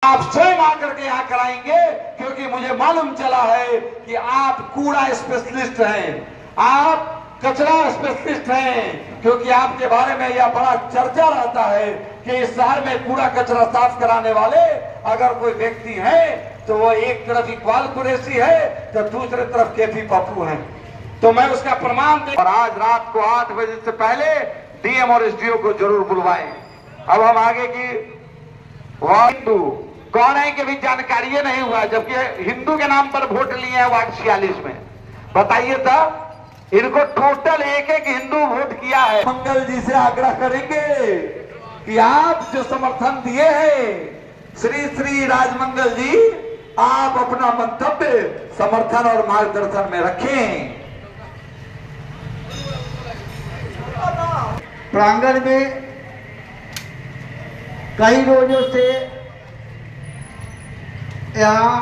आप स्वयं आकर के यहाँ कराएंगे, क्योंकि मुझे मालूम चला है कि आप कूड़ा स्पेशलिस्ट हैं, आप कचरा स्पेशलिस्ट हैं, क्योंकि आपके बारे में यह बड़ा चर्चा रहता है कि इस शहर में कूड़ा कचरा साफ कराने वाले अगर कोई व्यक्ति है तो वो एक तरफ इकबाल कुरैशी है तो दूसरे तरफ केपी पप्पू है। तो मैं उसका प्रमाण दे, और आज रात को 8 बजे से पहले डीएम और एसडीओ को जरूर बुलवाएं। अब हम आगे की हिंदू कौन है कि भी जानकारी नहीं हुआ, जबकि हिंदू के नाम पर वोट लिए हैं वार्ड 46 में। बताइए तो इनको टोटल एक हिंदू वोट किया है। मंगल जी से आग्रह करेंगे कि आप जो समर्थन दिए हैं श्री श्री राजमंगल जी, आप अपना मंतव्य समर्थन और मार्गदर्शन में रखें। प्रांगण में कई रोजों से यहाँ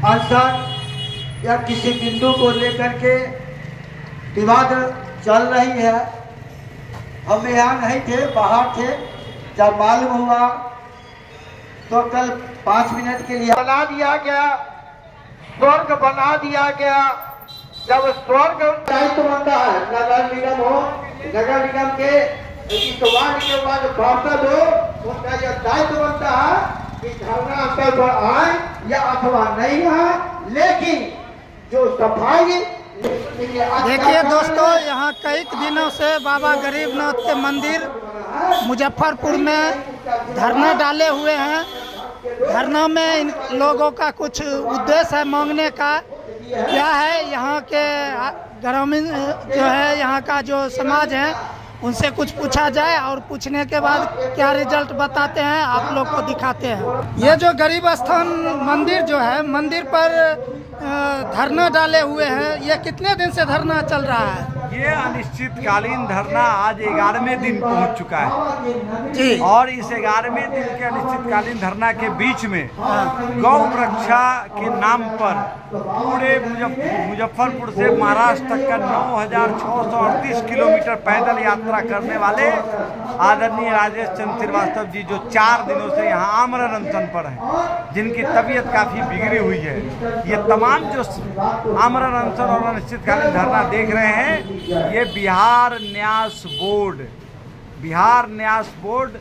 अनशन या किसी बिंदु को लेकर के विवाद चल रही है। हम यहाँ नहीं थे, बाहर थे। जब मालूम हुआ तो कल 5 मिनट के लिए बना दिया गया, स्वर्ग बना दिया गया। जब स्वर्ग दायित्व बनता है, नगर निगम हो, नगर निगम के वार्ड के बाद पार्षद हो, उनका यह दायित्व बनता है कि धरना स्थल पर आए या अथवा नहीं आए, लेकिन जो सफाई। देखिए दोस्तों, यहाँ कई दिनों से बाबा गरीबनाथ के मंदिर मुजफ्फरपुर में धरने डाले हुए हैं। धरना में इन लोगों का कुछ उद्देश्य है मांगने का। क्या है, यहाँ के ग्रामीण जो है, यहाँ का जो समाज है, उनसे कुछ पूछा जाए और पूछने के बाद क्या रिजल्ट बताते हैं आप लोग को दिखाते हैं। ये जो गरीब स्थान मंदिर जो है, मंदिर पर धरना डाले हुए हैं। ये कितने दिन से धरना चल रहा है? ये अनिश्चितकालीन धरना आज 11वें दिन पहुंच चुका है जी। और इस 11वें दिन के अनिश्चितकालीन धरना के बीच में गौ रक्षा के नाम पर पूरे मुजफ्फरपुर से महाराष्ट्र तक का 9,638 किलोमीटर पैदल यात्रा करने वाले आदरणीय राजेश चंद्र श्रीवास्तव जी, जो 4 दिनों से यहाँ आमरण अनशन पर हैं, जिनकी तबीयत काफ़ी बिगड़ी हुई है। ये तमाम जो आमरण अनशन और अनिश्चितकालीन धरना देख रहे हैं, ये बिहार न्यास बोर्ड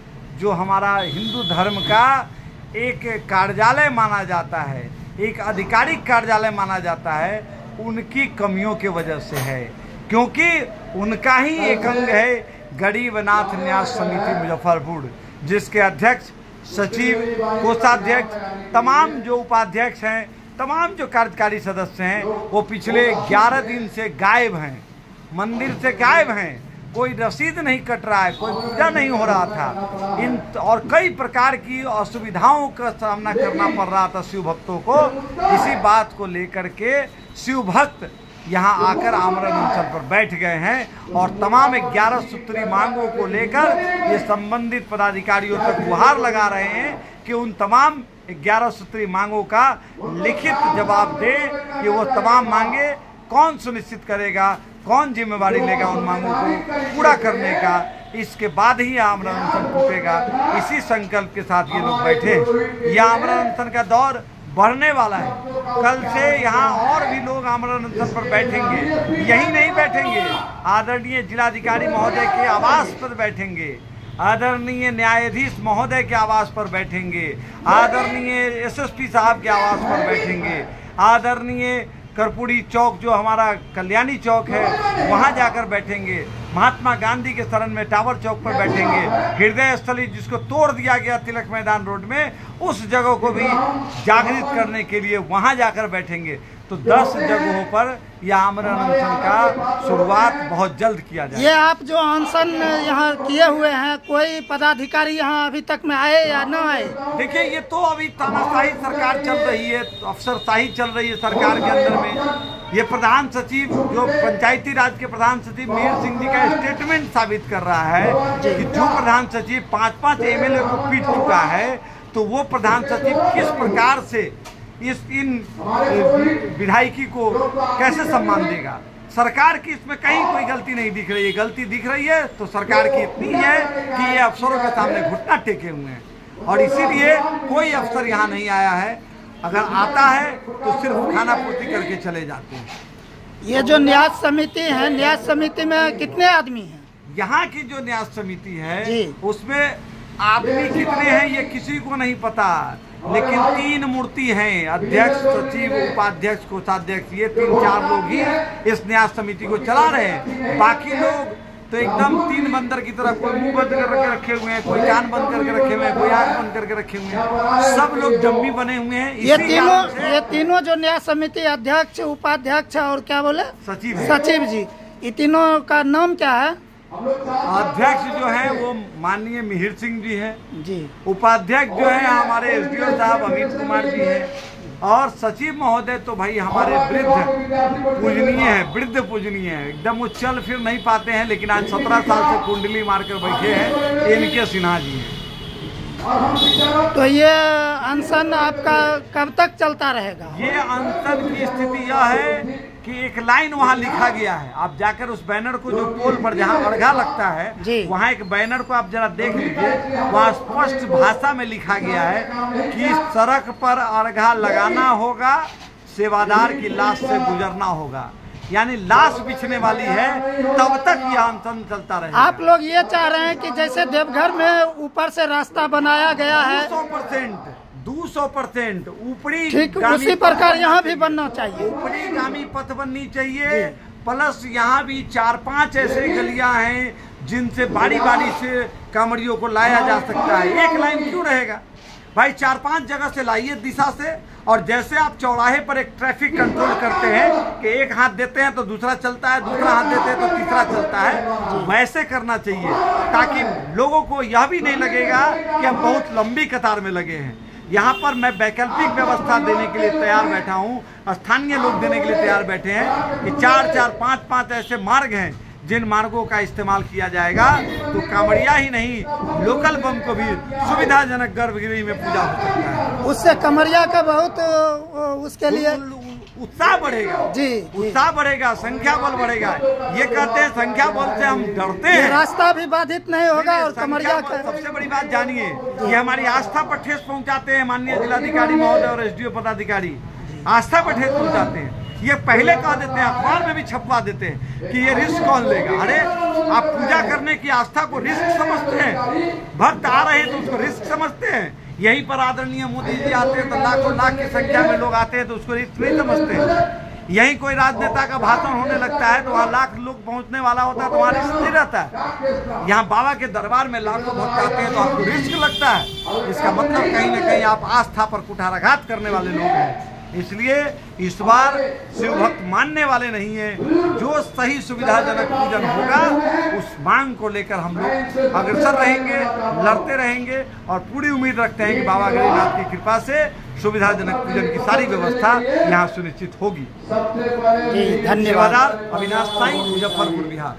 जो हमारा हिंदू धर्म का एक कार्यालय माना जाता है, एक आधिकारिक कार्यालय माना जाता है, उनकी कमियों के वजह से है। क्योंकि उनका ही एक अंग है गरीबनाथ न्यास समिति मुजफ्फरपुर, जिसके अध्यक्ष, सचिव, कोषाध्यक्ष, तमाम जो उपाध्यक्ष हैं, तमाम जो कार्यकारी सदस्य हैं, वो पिछले 11 दिन से गायब हैं, मंदिर से गायब हैं। कोई रसीद नहीं कट रहा है, कोई पूजा नहीं हो रहा था। इन और कई प्रकार की असुविधाओं का सामना करना पड़ रहा था शिव भक्तों को। इसी बात को लेकर के शिव भक्त यहाँ आकर आमरण अनशन पर बैठ गए हैं और तमाम 11 सूत्री मांगों को लेकर ये संबंधित पदाधिकारियों तक गुहार लगा रहे हैं कि उन तमाम 11 सूत्री मांगों का लिखित जवाब दे कि वो तमाम मांगे कौन सुनिश्चित करेगा, कौन जिम्मेवारी लेगा उन मांगों को पूरा करने का। इसके बाद ही आमरण अनशन टूटेगा। इसी संकल्प के साथ ये लोग बैठे। यह आमरण अनशन का दौर बढ़ने वाला है। कल से यहाँ और भी लोग आमरण अनशन पर बैठेंगे। यही नहीं बैठेंगे, आदरणीय जिलाधिकारी महोदय के आवास पर बैठेंगे, आदरणीय न्यायाधीश महोदय के आवास पर बैठेंगे, आदरणीय एसएसपी साहब के आवास पर बैठेंगे, आदरणीय कर्पूरी चौक जो हमारा कल्याणी चौक है वहाँ जाकर बैठेंगे, महात्मा गांधी के शरण में टावर चौक पर बैठेंगे, हृदय स्थली जिसको तोड़ दिया गया तिलक मैदान रोड में, उस जगह को भी जागृत करने के लिए वहाँ जाकर बैठेंगे। तो 10 जगहों पर यह आमरण अनशन का शुरुआत बहुत जल्द किया जाए। ये आप जो अनशन यहाँ किए हुए हैं, कोई पदाधिकारी यहाँ अभी तक में आए या न आए? देखिए, ये तो अभी तानाशाही सरकार चल रही है, अफसरशाही चल रही है सरकार के अंदर में। ये प्रधान सचिव जो पंचायती राज के प्रधान सचिव मिहिर सिंह जी का स्टेटमेंट साबित कर रहा है कि जो प्रधान सचिव 5-5 एमएलए को पीट चुका है, तो वो प्रधान सचिव किस प्रकार से इन विधायकी को कैसे सम्मान देगा। सरकार की इसमें कहीं कोई गलती नहीं दिख रही है। गलती दिख रही है तो सरकार की इतनी है कि ये अफसरों के सामने घुटना टेके हुए हैं। और इसीलिए कोई अफसर यहाँ नहीं आया है। अगर आता है तो सिर्फ खाना पूर्ति करके चले जाते हैं। ये जो न्यास समिति है, न्यास समिति में कितने आदमी हैं? यहाँ की जो न्यास समिति है जी। उसमें आदमी कितने हैं ये किसी को नहीं पता, लेकिन 3 मूर्ति हैं, अध्यक्ष, सचिव, उपाध्यक्ष, कोषाध्यक्ष, ये 3-4 लोग ही इस न्यास समिति को चला रहे हैं। बाकी लोग तो एकदम 3 बंदर की तरह, कोई मुंह बंद करके रखे हुए हैं, कोई कान बंद करके रखे हुए हैं, कोई आंख बंद करके रखे हुए हैं, सब लोग डम्मी बने हुए हैं। ये तीनों जो न्यास समिति अध्यक्ष, उपाध्यक्ष और क्या बोले सचिव जी, ये तीनों का नाम क्या है? अध्यक्ष जो है वो माननीय मिहिर सिंह जी है जी, उपाध्यक्ष जो है हमारे एसडीओ साहब अमित कुमार जी है, और सचिव महोदय तो भाई हमारे वृद्ध पूजनीय है, एकदम वो चल फिर नहीं पाते हैं, लेकिन आज 17 साल से कुंडली मारकर बैठे हैं, इनके सिन्हा जी हैं। तो ये अनशन आपका कब तक चलता रहेगा? ये अनशन की स्थिति यह है कि एक लाइन वहाँ लिखा गया है, आप जाकर उस बैनर को, जो पोल पर जहाँ अर्घा लगता है वहाँ एक बैनर को आप जरा देख लीजिए, वहाँ स्पष्ट भाषा में लिखा गया है कि सड़क पर अर्घा लगाना होगा, सेवादार की लाश से गुजरना होगा, यानी लाश बिछने वाली है, तब तक यह अनशन चलता रहेगा। आप लोग ये चाह रहे हैं कि जैसे देवघर में ऊपर से रास्ता बनाया गया है 200% ऊपरी, ठीक उसी प्रकार यहाँ भी बनना चाहिए, ऊपरी गामी पथ बननी चाहिए, प्लस यहाँ भी 4-5 ऐसे गलियां हैं जिनसे बारी से कांवड़ियों को लाया जा सकता है। एक लाइन क्यों रहेगा भाई? 4-5 जगह से लाइए दिशा से, और जैसे आप चौराहे पर एक ट्रैफिक कंट्रोल करते हैं कि एक हाथ देते हैं तो दूसरा चलता है, दूसरा हाथ देते हैं तो तीसरा चलता है, वैसे करना चाहिए, ताकि लोगों को यह भी नहीं लगेगा कि हम बहुत लंबी कतार में लगे हैं। यहाँ पर मैं वैकल्पिक व्यवस्था देने के लिए तैयार बैठा हूँ, स्थानीय लोग देने के लिए तैयार बैठे हैं कि 4-4, 5-5 ऐसे मार्ग हैं जिन मार्गों का इस्तेमाल किया जाएगा तो कांवड़िया ही नहीं, लोकल बम को भी सुविधाजनक गर्भगृह में पूजा हो सकता है। उससे कांवड़िया का बहुत उसके लिए उत्साह बढ़ेगा जी, उत्साह बढ़ेगा, संख्या बल बढ़ेगा। ये कहते हैं संख्या बल से हम डरते हैं, रास्ता भी बाधित नहीं होगा, और कांवड़िया का सबसे बड़ी बात जानिए, ये हमारी आस्था पर ठेस पहुंचाते हैं माननीय जिलाधिकारी महोदय और एसडीओ पदाधिकारी, आस्था पर ठेस पहुंचाते हैं। ये पहले कह देते हैं, अखबार में भी छपवा देते हैं कि ये रिस्क कौन लेगा। अरे आप पूजा करने की आस्था को रिस्क समझते हैं, भक्त आ रहे हैं तो उसको रिस्क समझते हैं। यहीं पर आदरणीय मोदी जी आते हैं तो लाखों लाख की संख्या में लोग आते हैं तो उसको रिस्क नहीं समझते हैं। यहीं कोई राजनेता का भाषण होने लगता है तो वहाँ लाख लोग पहुँचने वाला होता है तो वहाँ रिस्क नहीं रहता है। यहाँ बाबा के दरबार में लाखों भक्त आते हैं तो आपको रिस्क लगता है। इसका मतलब कहीं न कहीं आप आस्था पर कुठाराघात करने वाले लोग हैं। इसलिए इस बार शिव भक्त मानने वाले नहीं है, जो सही सुविधाजनक पूजन होगा उस मांग को लेकर हम लोग अग्रसर रहेंगे, लड़ते रहेंगे, और पूरी उम्मीद रखते हैं कि बाबा गरीबनाथ की कृपा से सुविधाजनक पूजन की सारी व्यवस्था यहाँ सुनिश्चित होगी। धन्यवाद। अविनाश साई, मुजफ्फरपुर, बिहार।